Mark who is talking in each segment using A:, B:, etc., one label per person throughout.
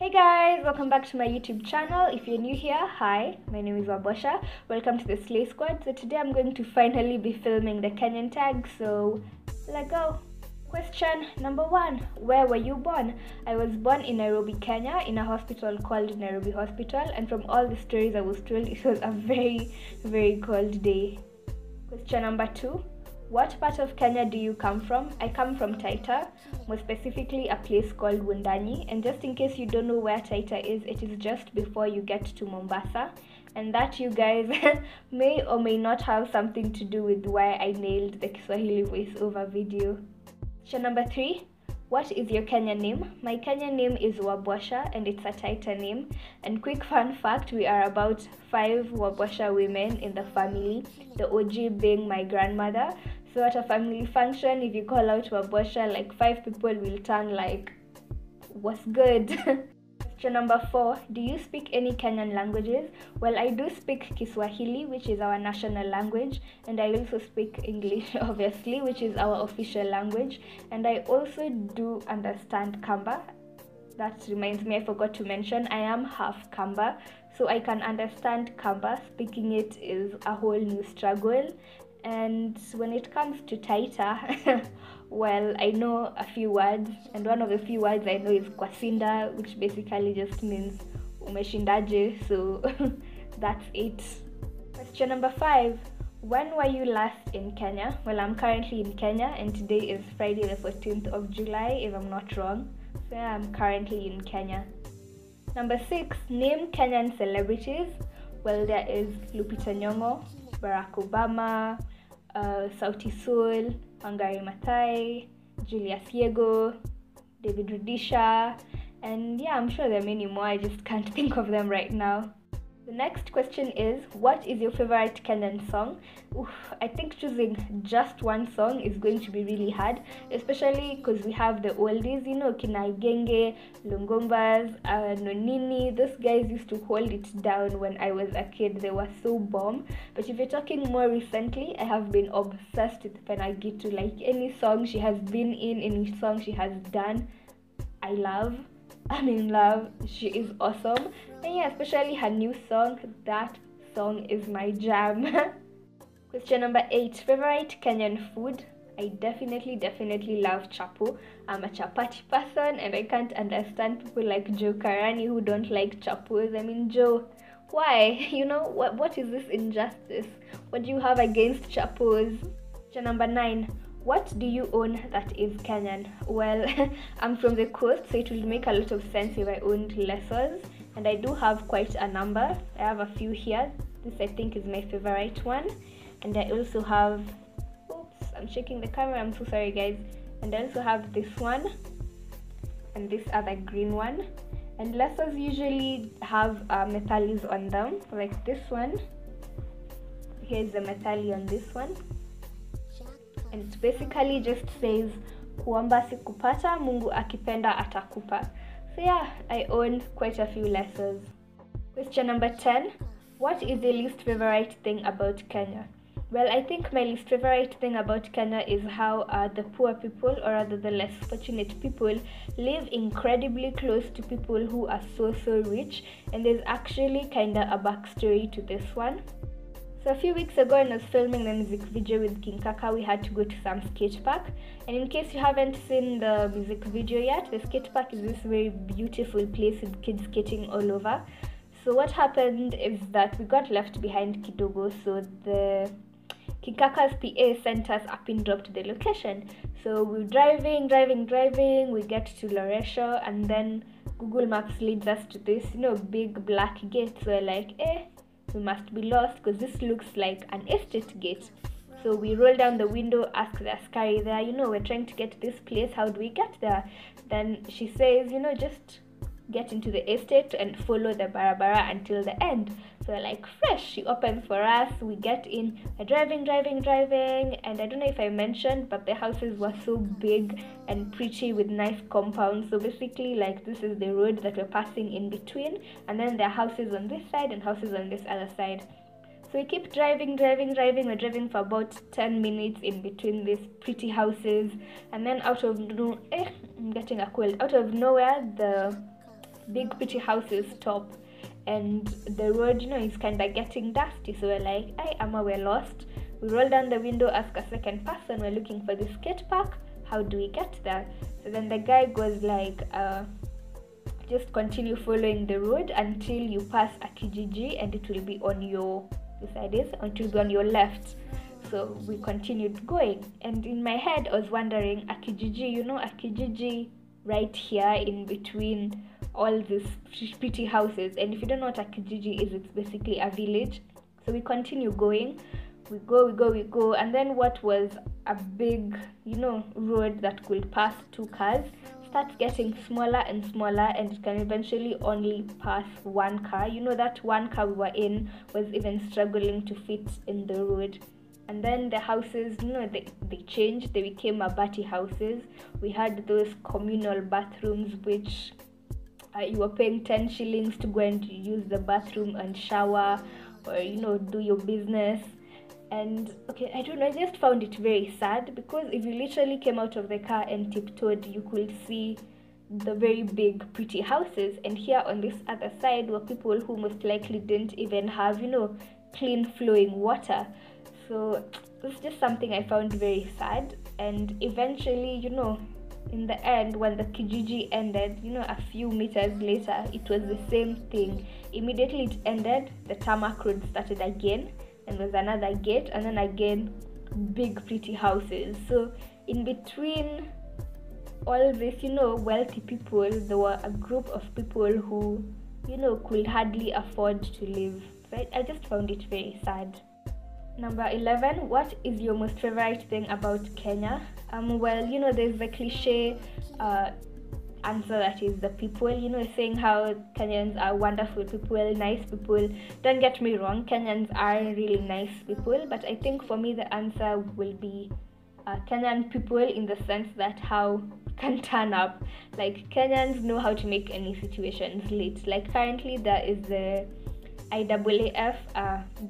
A: Hey guys, welcome back to my YouTube channel. If you're new here, hi, my name is Wabosha. Welcome to the Slay Squad. So today I'm going to finally be filming the Kenyan tag, so let's go. Question number 1. Where were you born? I was born in Nairobi, Kenya, in a hospital called Nairobi Hospital, and from all the stories I was told, it was a very cold day. Question number 2. What part of Kenya do you come from? I come from Taita, more specifically a place called Wundanyi, and just in case you don't know where Taita is, it is just before you get to Mombasa, and that, you guys, may or may not have something to do with why I nailed the Kiswahili voiceover video. Question number 3. What is your Kenyan name? My Kenyan name is Wabosha, and it's a Taita name. And quick fun fact, we are about 5 Wabosha women in the family, the OG being my grandmother. So at a family function, if you call out Wabosha, like 5 people will turn like, what's good? Question number 4. Do you speak any Kenyan languages? Well, I do speak Kiswahili, which is our national language, and I also speak English, obviously, which is our official language, and I also do understand Kamba. That reminds me, I forgot to mention, I am half Kamba, so I can understand Kamba. Speaking it is a whole new struggle. And when it comes to Taita, well, I know a few words, and one of the few words I know is Kwasinda, which basically just means umeshindaje, so that's it. Question number 5. When were you last in Kenya? Well, I'm currently in Kenya, and today is Friday the 14th of July, if I'm not wrong. So yeah, I'm currently in Kenya. Number 6. Name Kenyan celebrities. Well, there is Lupita Nyong'o, Barack Obama, Sauti Sol, Wangari Maathai, Julius Yego, David Rudisha, and yeah, I'm sure there are many more, I just can't think of them right now. The next question is, what is your favorite Kenyan song? Oof, I think choosing just one song is going to be really hard, especially because we have the oldies, you know, Kina Genge, Lungombas, Nonini. Those guys used to hold it down when I was a kid. They were so bomb. But if you're talking more recently, I have been obsessed with Penagitu. Like any song she has been in, any song she has done, I'm in love. She is awesome. And yeah, especially her new song, that song is my jam. Question number 8. Favorite Kenyan food? I definitely love chapo. I'm a chapati person, and I can't understand people like Joe Karani who don't like chapos. I mean, Joe, why? You know, what is this injustice? What do you have against chapos? Question number 9. What do you own that is Kenyan? Well, I'm from the coast, so it will make a lot of sense if I owned lessons, and I do have quite a number. I have a few here. This, I think, is my favorite one, and I also have, oops, I'm shaking the camera, I'm so sorry guys, and I also have this one and this other green one. And lessons usually have methalis on them, like this one. Here's the methali on this one. And it basically just says kuomba sikupata, Mungu akipenda atakupa. So yeah, I own quite a few lessons. Question number 10. What is your least favorite thing about Kenya? Well, I think my least favorite thing about Kenya is how the poor people, or rather the less fortunate people, live incredibly close to people who are so rich. And there's actually kinda a backstory to this one. So a few weeks ago, when I was filming the music video with King Kaka, we had to go to some skate park. And in case you haven't seen the music video yet, the skate park is this very beautiful place with kids skating all over. So what happened is that we got left behind kidogo, so the King Kaka's PA sent us a pin drop to the location. So we're driving, we get to Loresho, and then Google Maps leads us to this, you know, big black gate. So we're like, we must be lost because this looks like an estate gate. So we roll down the window, ask the askari there, you know, we're trying to get to this place, how do we get there? Then she says, you know, just get into the estate and follow the barabara until the end. So we're like, fresh. She opens for us, we get in, we're driving, and I don't know if I mentioned, but the houses were so big and pretty with nice compounds. So basically, like, this is the road that we're passing in between, and then there are houses on this side and houses on this other side. So we keep driving. We're driving for about 10 minutes in between these pretty houses, and then I'm getting a cold. Out of nowhere, the big pretty houses stop, and the road, is kind of getting dusty. So we're like, "Hey, Amma, we're lost." We roll down the window, ask a second person, we're looking for the skate park. How do we get there? So then the guy goes like, just continue following the road until you pass a Kijiji, and it will be on your it will be on your left. So we continued going, and in my head I was wondering, a Kijiji right here in between all these pretty houses. And if you don't know what a Kijiji is, it's basically a village. So we continue going, we go, and then what was a big, road that could pass two cars starts getting smaller and smaller, and it can eventually only pass one car. That one car we were in was even struggling to fit in the road. And then the houses, they changed. They became Mabati houses. We had those communal bathrooms, which you were paying 10 shillings to go and use the bathroom and shower, or do your business. And okay, I don't know, I just found it very sad, because if you literally came out of the car and tiptoed, you could see the very big pretty houses. And here on this other side were people who most likely didn't even have clean flowing water. So it's just something I found very sad. And eventually, in the end, when the Kijiji ended, a few meters later, it was the same thing. Immediately it ended, the tarmac road started again, and there's another gate, and then again big pretty houses. So in between all this, wealthy people, there were a group of people who, could hardly afford to live. So I just found it very sad. Number 11, what is your most favorite thing about Kenya? Well, there's the cliche answer, that is the people, saying how Kenyans are wonderful people, nice people. Don't get me wrong, Kenyans are really nice people, but I think for me the answer will be Kenyan people, in the sense that how can turn up. Like, Kenyans know how to make any situations lit. Like, currently there is the IAAF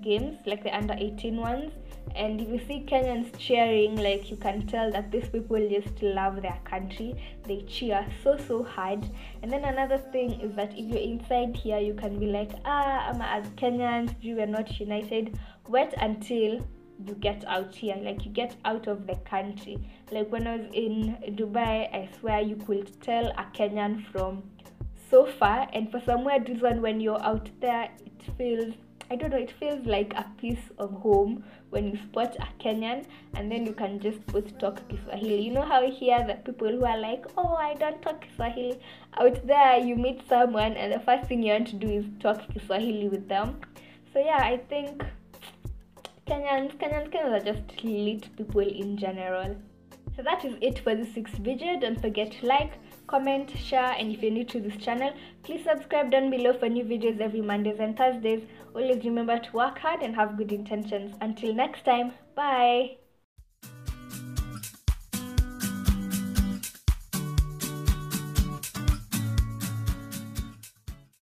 A: games, like the under 18 ones, and if you see Kenyans cheering, like, you can tell that these people just love their country. They cheer so hard. And then another thing is that if you're inside here, you can be like, as Kenyans, we are not united. Wait until you get out here, like you get out of the country. Like when I was in Dubai, I swear you could tell a Kenyan from so far, and for some weird reason when you're out there, it feels, I don't know, it feels like a piece of home when you spot a Kenyan, and then you can just both talk Kiswahili. You know how here the people who are like, oh, I don't talk Kiswahili. Out there you meet someone and the first thing you want to do is talk Kiswahili with them. So yeah, I think Kenyans are just lit people in general. So that is it for this 6th video. Don't forget to like, comment, share, and if you're new to this channel, please subscribe down below for new videos every Mondays and Thursdays. Always remember to work hard and have good intentions. Until next time, bye!